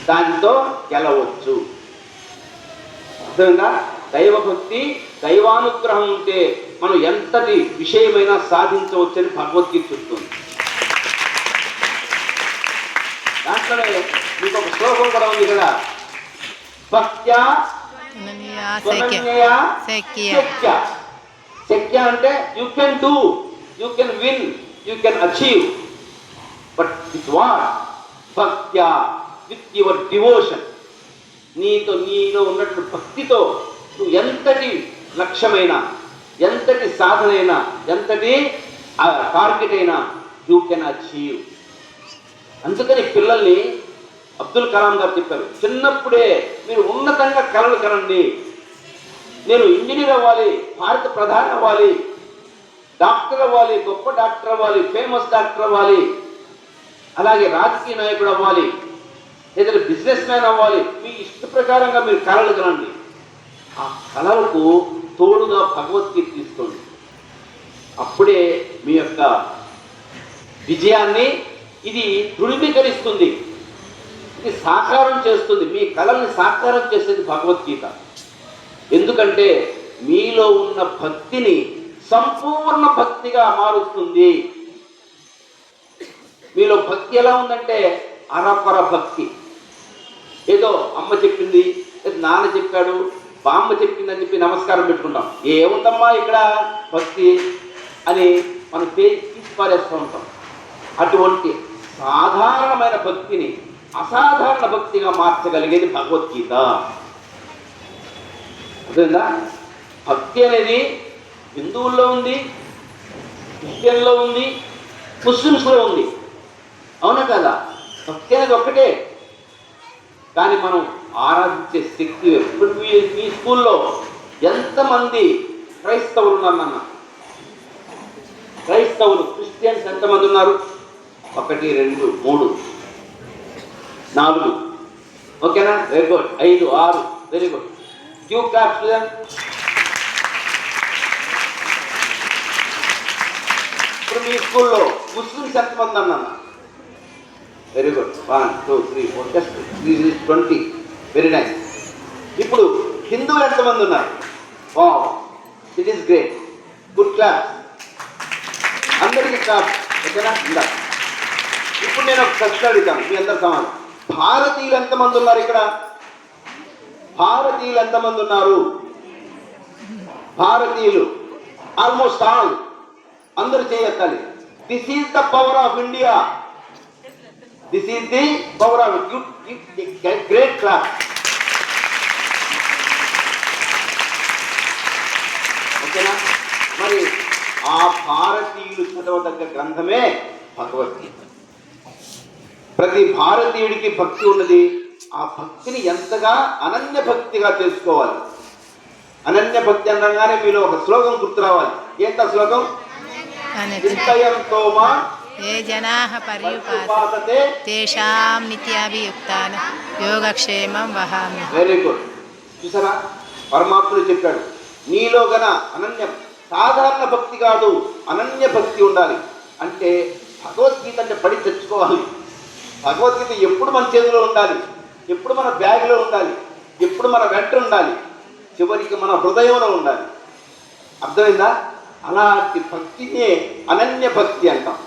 దానితో గెలవచ్చు. అర్థమైందా? దైవభక్తి, దైవానుగ్రహం ఉంటే మనం ఎంతటి విషయమైనా సాధించవచ్చని భగవద్గీత చెప్తుంది. దాంట్లోనే మీకు ఒక శ్లోకం కూడా ఉంది కదా, భక్త్యా శక్య అంటే you can do, you can win, you can achieve. But with what? భక్త్యా, విత్ యువర్ డివోషన్. నీలో ఉన్నటువంటి భక్తితో నువ్వు ఎంతటి లక్ష్యమైనా, ఎంతటి సాధనైనా, ఎంతటి టార్గెట్ అయినా యూ కెన్ అచీవ్. అందుకని పిల్లల్ని అబ్దుల్ కలాం గారు చెప్పారు, చిన్నప్పుడే మీరు ఉన్నతంగా కలలు కనండి. నేను ఇంజనీర్ అవ్వాలి, భారత ప్రధాని అవ్వాలి, డాక్టర్ అవ్వాలి, గొప్ప డాక్టర్ అవ్వాలి, ఫేమస్ డాక్టర్ అవ్వాలి, అలాగే రాజకీయ నాయకుడు అవ్వాలి, ఏదైనా బిజినెస్ మ్యాన్ అవ్వాలి. మీ ఇష్ట ప్రకారంగా మీరు కలలు కనండి. ఆ కళలకు తోడుగా భగవద్గీత తీసుకోండి. అప్పుడే మీ యొక్క విజయాన్ని ఇది దృఢీకరిస్తుంది, ఇది సాకారం చేస్తుంది. మీ కళల్ని సాకారం చేసేది భగవద్గీత. ఎందుకంటే మీలో ఉన్న భక్తిని సంపూర్ణ భక్తిగా మారుస్తుంది. మీలో భక్తి ఎలా ఉందంటే అరపర భక్తి. ఏదో అమ్మ చెప్పింది, నాన్న చెప్పాడు, బామ్మ చెప్పిందని చెప్పి నమస్కారం పెట్టుకుంటాం. ఏముందమ్మా ఇక్కడ భక్తి అని మనం తీసి పారేస్తూ ఉంటాం. అటువంటి సాధారణమైన భక్తిని అసాధారణ భక్తిగా మార్చగలిగేది భగవద్గీత. అర్థమైందా? భక్తి అనేది హిందువుల్లో ఉంది, క్రిస్టియన్లో ఉంది, ముస్లిమ్స్లో ఉంది. అవునా కదా? భక్తి అనేది ఒక్కటే, కానీ మనం ఆరాధించే శక్తి. ఇప్పుడు మీ స్కూల్లో ఎంతమంది క్రైస్తవులు ఉన్నారన్న? క్రైస్తవులు, క్రిస్టియన్స్ ఎంతమంది ఉన్నారు? 1 2 3 4, ఓకేనా? Very good. 5 6, very good. క్యూ క్లాప్ స్టూడెంట్. ఇప్పుడు మీ స్కూల్లో ముస్లిమ్స్ ఎంతమంది అన్న? Very good. 1 2 3 4, just 20. Very nice. ఇప్పుడు హిందువులు ఎంతమంది ఉన్నారు? Wow, it is great. Good class. అందరికీ క్లాస్, ఓకేనా? ఇందా ఇప్పుడు నేను ఒక ప్రశ్న అడుగుతాను, మీ అందరు సమానం. భారతీయులు ఎంతమంది ఉన్నారు ఇక్కడ? భారతీయులు ఎంతమంది ఉన్నారు? భారతీయులు ఆల్మోస్ట్ ఆల్. అందరూ చేయెత్తాలి. This is the power of India. This is the power of great class. ఓకేనా? మరి ఆ భారతీయులు చదవదగ్గ గ్రంథమే భగవద్గీత. ప్రతి భారతీయుడికి భక్తి ఉన్నది. ఆ భక్తిని ఎంతగా అనన్య భక్తిగా తెలుసుకోవాలి. అనన్య భక్తి అనగానే మీలో ఒక శ్లోకం గుర్తు రావాలి. ఏంట శ్లోకం? ఏ జనాః పర్యుపాసతే తేషాం నిత్యాభియుక్తాన యోగక్షేమం వహామి. Very good. చూసారా, పరమాత్ముడు చెప్పాడు, నీలో గన అనన్య, సాధారణ భక్తి కాదు, అనన్య భక్తి ఉండాలి. అంటే భగవద్గీత అంటే పడి తెచ్చుకోవాలి. భగవద్గీత ఎప్పుడు మన చేతిలో ఉండాలి, ఎప్పుడు మన బ్యాగ్లో ఉండాలి, ఎప్పుడు మన వెంట ఉండాలి, చివరికి మన హృదయంలో ఉండాలి. అర్థమైందా? అలాంటి భక్తినే అనన్య భక్తి అంటాం.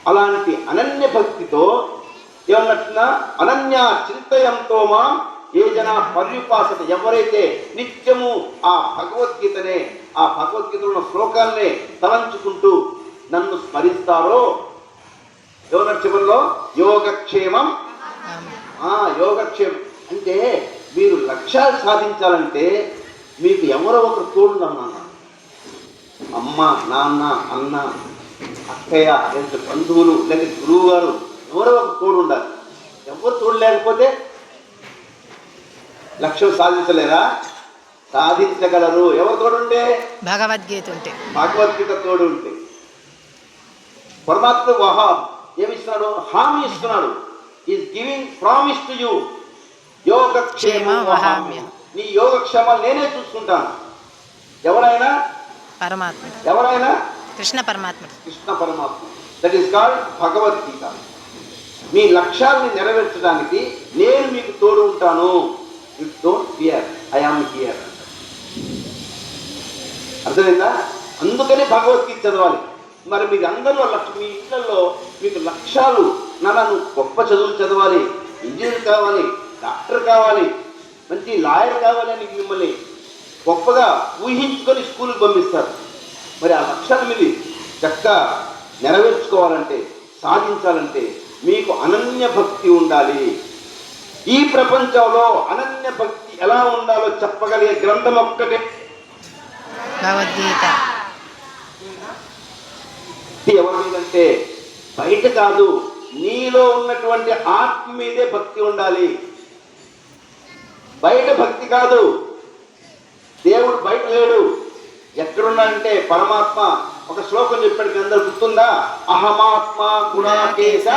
అలాంటి అనన్య భక్తితో ఏమన్నట్టున్నా, అనన్య చింతయంతో మా ఏ జన పర్యుపాసత, ఎవరైతే నిత్యము ఆ భగవద్గీతనే, ఆ భగవద్గీతలో ఉన్న శ్లోకాలనే తలంచుకుంటూ నన్ను స్మరిస్తారో, ఏమన్నారు చివరిలో? యోగక్షేమం. యోగక్షేమం అంటే మీరు లక్ష్యాలు సాధించాలంటే మీకు ఎవరో ఒకరు తోడున్నాన్న. అమ్మ, నాన్న, అన్న, అక్కయ్య, లేకపోతే బంధువులు, లేకపోతే గురువు గారు, ఎవరో ఒక తోడు ఉండాలి. ఎవరు తోడు లేకపోతే లక్ష్యం సాధించలేరా? సాధించగలరు. ఎవరు తోడుంటే? భగవద్గీత ఉంటే, భగవద్గీత తోడు ఉంటే. పరమాత్మ ఏమిస్తున్నాడు? హామీ ఇస్తున్నాడు. Is giving promise to you. యోగక్షేమం వహామి. నీ యోగక్షేమాలు నేనే చూసుకుంటాను. ఎవరైనా పరమాత్మ, ఎవరైనా కృష్ణ పరమాత్మ. కృష్ణ పరమాత్మ. That is called Bhagavad Gita. మీ లక్ష్యాలను నెరవేర్చడానికి నేను నేను మీకు తోడు ఉంటాను. You don't fear, I am here. అర్థమైందా? అందుకని భగవద్గీత చదవాలి. మరి మీకు అందరూ మీ ఇళ్లలో మీకు లక్ష్యాలు, నువ్వు గొప్ప చదువులు చదవాలి, ఇంజనీర్ కావాలి, డాక్టర్ కావాలి, మంచి లాయర్ కావాలి అని మిమ్మల్ని గొప్పగా ఊహించుకొని స్కూల్కి పంపిస్తారు. మరి ఆ లక్ష్యాలు మీరు చక్కగా నెరవేర్చుకోవాలంటే, సాధించాలంటే మీకు అనన్య భక్తి ఉండాలి. ఈ ప్రపంచంలో అనన్య భక్తి ఎలా ఉండాలో చెప్పగలిగే గ్రంథం ఒక్కటే భగవద్గీత. ఎవరి మీదంటే బయట కాదు, నీలో ఉన్నటువంటి ఆత్మ మీదే భక్తి ఉండాలి. బయట భక్తి కాదు. దేవుడు బయట లేడు. ఎక్కడున్నాడంటే పరమాత్మ ఒక శ్లోకం చెప్పాడు, మీ అందరు గుర్తుందా? అహమాత్మ గుణాకేశ